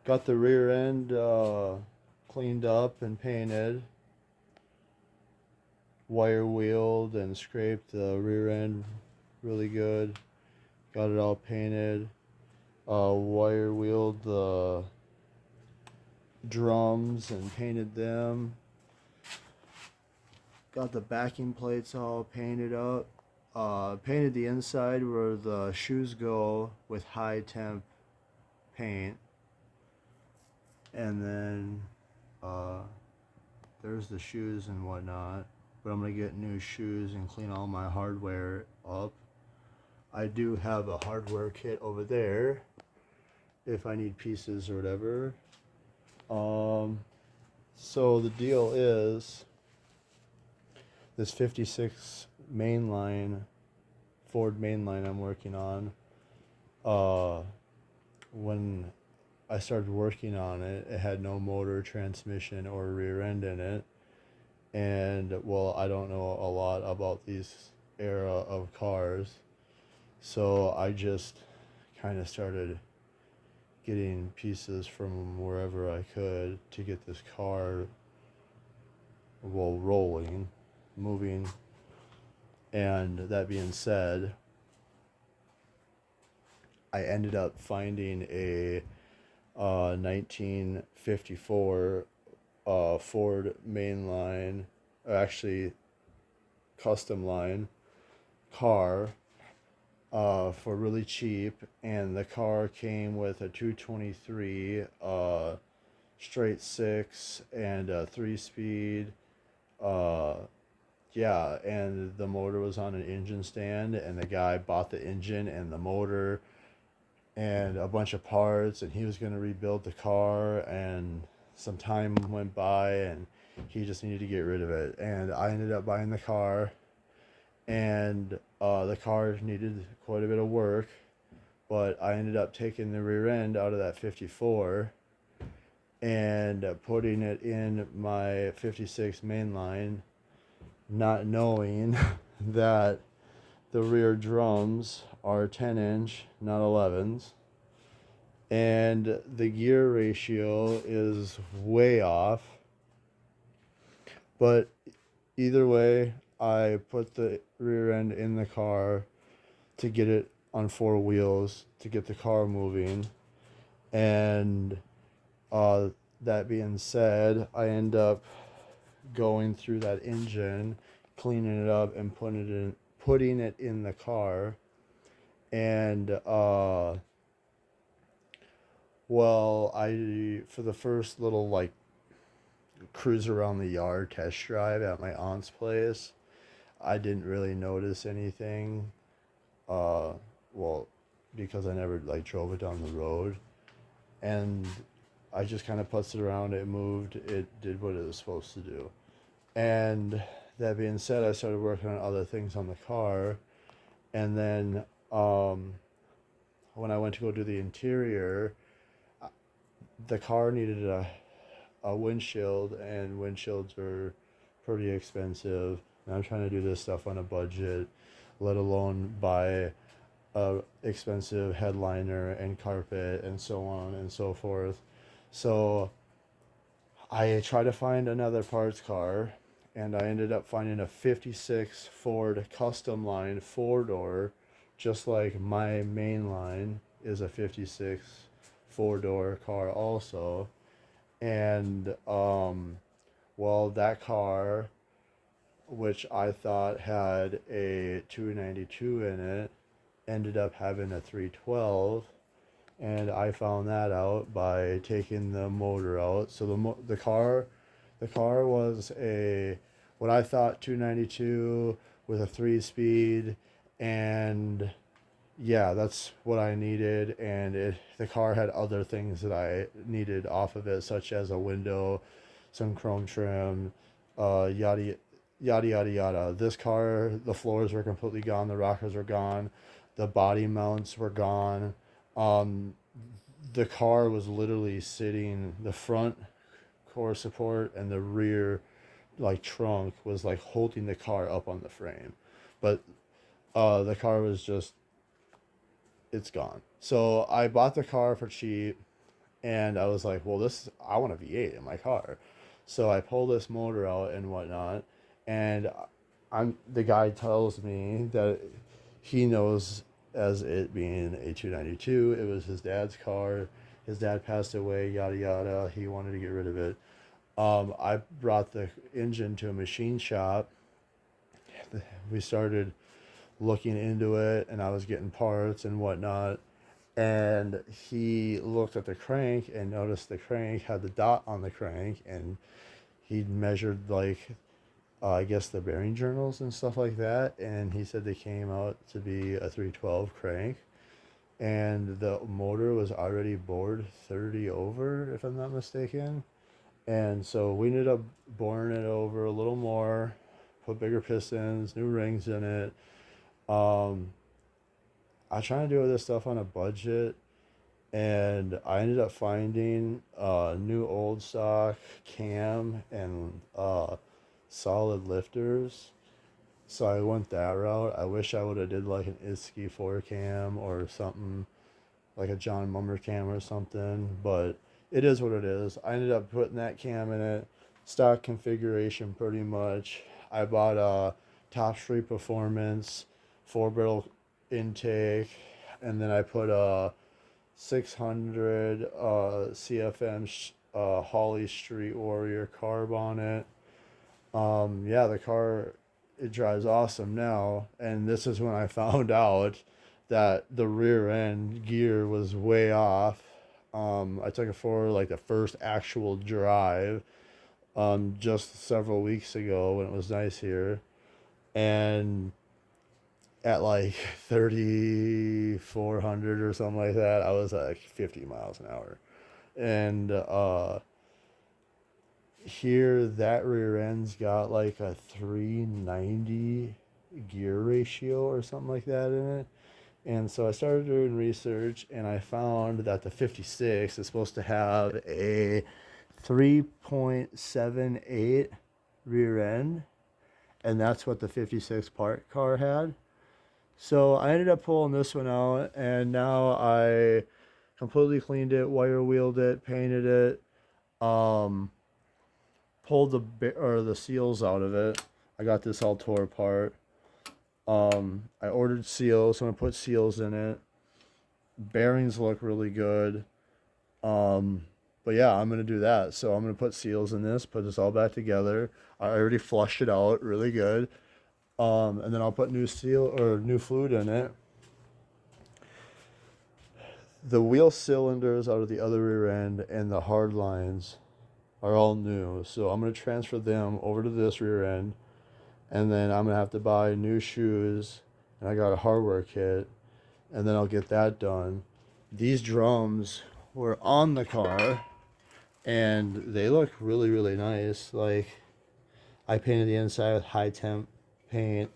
Got the rear end cleaned up and painted, wire wheeled and scraped the rear end really good. Got it all painted. Wire wheeled the drums and painted them. Got the backing plates all painted up. Painted the inside where the shoes go with high temp paint. And then uh, there's the shoes and whatnot. But I'm going to get new shoes and clean all my hardware up. I do have a hardware kit over there if I need pieces or whatever. Um, so the deal is this 56 mainline, Ford mainline I'm working on. When I started working on it, it had no motor, transmission, or rear end in it. And well, I don't know a lot about these era of cars, so I just kind of started getting pieces from wherever I could to get this car, well, rolling, moving. And that being said, I ended up finding a 1954 Ford mainline, actually custom line car for really cheap, and the car came with a 223 straight six and a 3 speed. Uh, yeah, and the motor was on an engine stand, and the guy bought the engine and the motor and a bunch of parts, and he was going to rebuild the car, and some time went by and he just needed to get rid of it, and I ended up buying the car, and the car needed quite a bit of work, but I ended up taking the rear end out of that 54 and putting it in my 56 mainline, not knowing that the rear drums are 10-inch, not 11s, and the gear ratio is way off. But either way, I put the rear end in the car to get it on four wheels to get the car moving. And uh, that being said, I end up going through that engine, cleaning it up, and putting it in the car. And well, I for the first little like cruise around the yard test drive at my aunt's place, I didn't really notice anything. Uh, well, because I never like drove it down the road, and I just kind of putzed it around. It moved. It did what it was supposed to do. And that being said, I started working on other things on the car, and then when I went to go do the interior, the car needed a windshield, and windshields are pretty expensive. And I'm trying to do this stuff on a budget, let alone buy a expensive headliner and carpet and so on and so forth. So I tried to find another parts car, and I ended up finding a 56 Ford custom line four door, just like my main line is a 56 four door car also. And well, that car, which I thought had a 292 in it, ended up having a 312, and I found that out by taking the motor out. So the car was a what I thought 292 with a 3 speed, and yeah, that's what I needed. And the car had other things that I needed off of it, such as a window, some chrome trim, yada yada yada yada. This car, the floors were completely gone, the rockers were gone, the body mounts were gone. Um, the car was literally sitting, the front core support and the rear like trunk was like holding the car up on the frame, but the car was just, it's gone. So I bought the car for cheap, And I was like, well, I want a V8 in my car. So I pull this motor out and whatnot, and the guy tells me that he knows as it being a 292, it was his dad's car. His dad passed away, yada yada. He wanted to get rid of it. I brought the engine to a machine shop. We started looking into it, and I was getting parts and whatnot. And he looked at the crank and noticed the crank had the dot on the crank, and he measured like I guess the bearing journals and stuff like that, and he said they came out to be a 312 crank, and the motor was already bored 30 over, if I'm not mistaken. And so we ended up boring it over a little more, put bigger pistons, new rings in it. Um, I try to do this stuff on a budget, and I ended up finding new old stock cam and solid lifters. So I went that route. I wish I would have did like an Isky 4 cam or something like a John Mummer cam or something, but it is what it is. I ended up putting that cam in it, stock configuration pretty much. I bought a Top Street Performance 4 barrel intake, and then I put a 600 CFM Holly Street Warrior carb on it. Yeah, the car, it drives awesome now, and this is when I found out that the rear end gear was way off. I took it for like the first actual drive just several weeks ago when it was nice here, and at like 3,400 or something like that, I was like 50 miles an hour. And here that rear end's got like a 390 gear ratio or something like that in it. And so I started doing research, and I found that the 56 is supposed to have a 3.78 rear end, and that's what the 56 park car had. So I ended up pulling this one out, and now I completely cleaned it, wire wheeled it, painted it, um, pulled the seals out of it. I got this all tore apart. I ordered seals, so I'm gonna put seals in it. Bearings look really good. But yeah, I'm gonna do that. So I'm gonna put seals in this, put this all back together. I already flushed it out really good. And then I'll put new seal or new fluid in it. The wheel cylinders out of the other rear end and the hard lines are all new. So I'm gonna transfer them over to this rear end, and then I'm gonna have to buy new shoes, and I got a hardware kit, and then I'll get that done. These drums were on the car, and they look really, really nice. Like, I painted the inside with high temp paint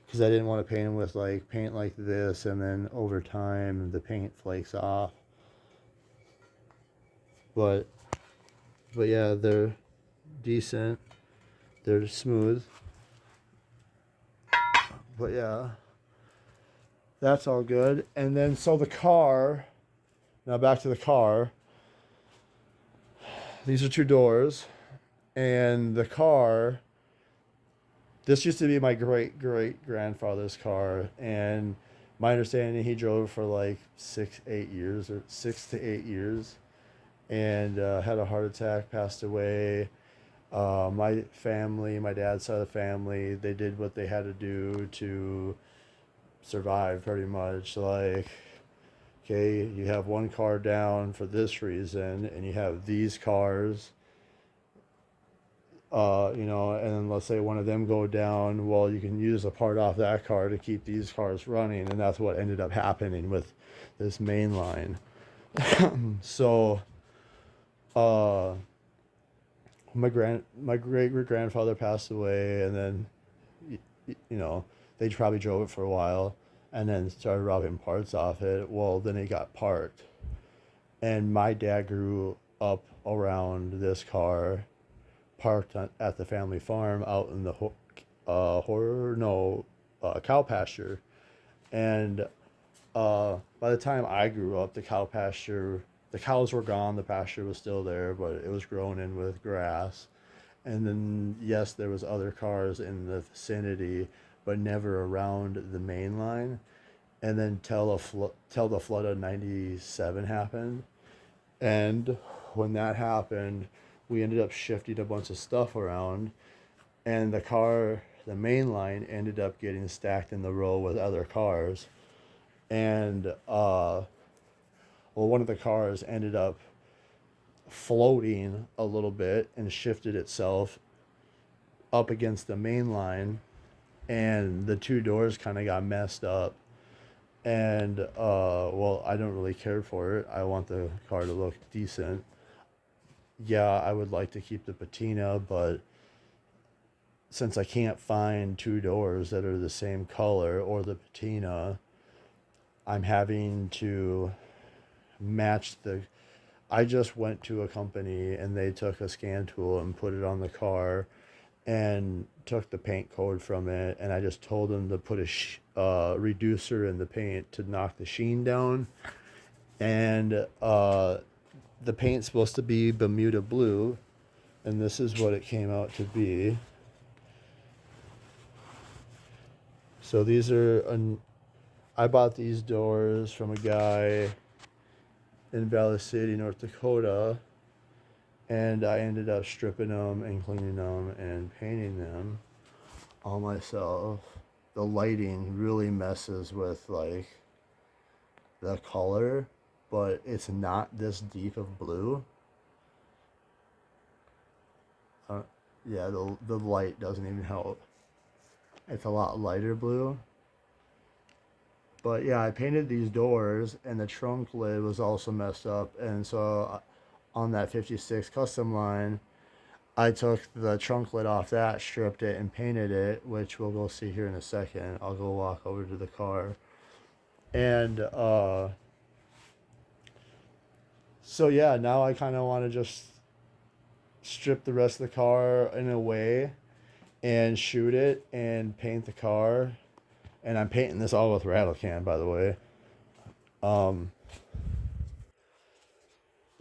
because I didn't want to paint them with like paint like this, and then over time the paint flakes off. But yeah, they're decent. They're smooth. But yeah, that's all good. And then so the car. Now back to the car. These are two doors, and the car. This used to be my great grandfather's car, and my understanding he drove it for like 6 to 8 years, and had a heart attack, passed away. My family, my dad's side of the family, they did what they had to do to survive pretty much. Like, okay, you have one car down for this reason, and you have these cars, and then let's say one of them go down, well, you can use a part off that car to keep these cars running, and that's what ended up happening with this mainline. So, uh, my great grandfather passed away, and then they probably drove it for a while, and then started robbing parts off it. Well, then it got parked, and my dad grew up around this car, parked at the family farm out in the cow pasture. And by the time I grew up, the cow pasture The cows were gone, the pasture was still there, but it was grown in with grass. And then yes, there was other cars in the vicinity, but never around the main line. And then till the flood of '97 happened, and when that happened, we ended up shifting a bunch of stuff around, and the main line, ended up getting stacked in the row with other cars, and well, one of the cars ended up floating a little bit and shifted itself up against the main line, and the two doors kind of got messed up. And well, I don't really care for it. I want the car to look decent. Yeah, I would like to keep the patina, but since I can't find two doors that are the same color or the patina, I'm having to match the. I just went to a company and they took a scan tool and put it on the car and took the paint code from it, and I just told them to put a reducer in the paint to knock the sheen down, and the paint's supposed to be Bermuda blue, and this is what it came out to be. So these are I bought these doors from a guy in Valley City, North Dakota, and I ended up stripping them and cleaning them and painting them all myself. The lighting really messes with like the color, but it's not this deep of blue. Uh, yeah, the light doesn't even help. It's a lot lighter blue. But yeah, I painted these doors, and the trunk lid was also messed up. And so on that 56 custom line, I took the trunk lid off that, stripped it, and painted it, which we'll go see here in a second. I'll go walk over to the car. And so yeah, now I kind of want to just strip the rest of the car in a way and shoot it and paint the car. And I'm painting this all with rattle can, by the way. Um,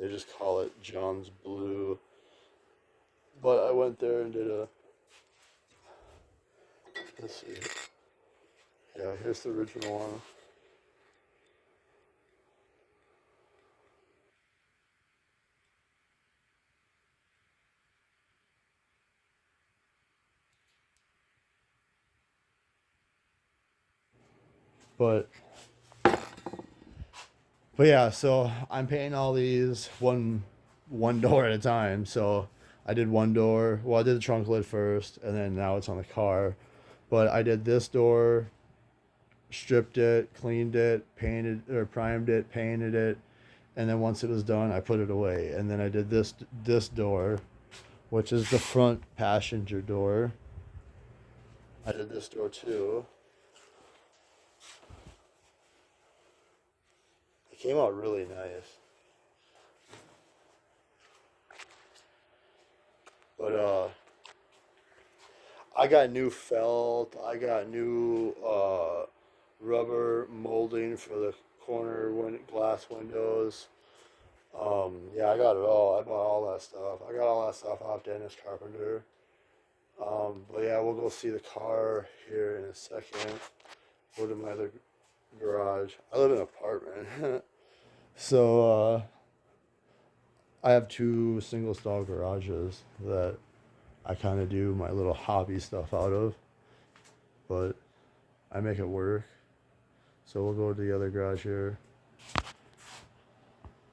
they just call it John's Blue. But I went there and did a. Let's see. Yeah, here's the original one. But yeah, so I'm painting all these one door at a time. So I did one door. Well, I did the trunk lid first, and then now it's on the car. But I did this door, stripped it, cleaned it, painted or primed it, painted it, and then once it was done, I put it away. And then I did this door, which is the front passenger door. I did this door too. It came out really nice. But I got new felt. I got new rubber molding for the glass windows. Yeah, I got it all. I bought all that stuff. I got all that stuff off Dennis Carpenter. But yeah, we'll go see the car here in a second. Go to my other garage. I live in an apartment. So I have two single stall garages that I kind of do my little hobby stuff out of, but I make it work. So we'll go to the other garage here.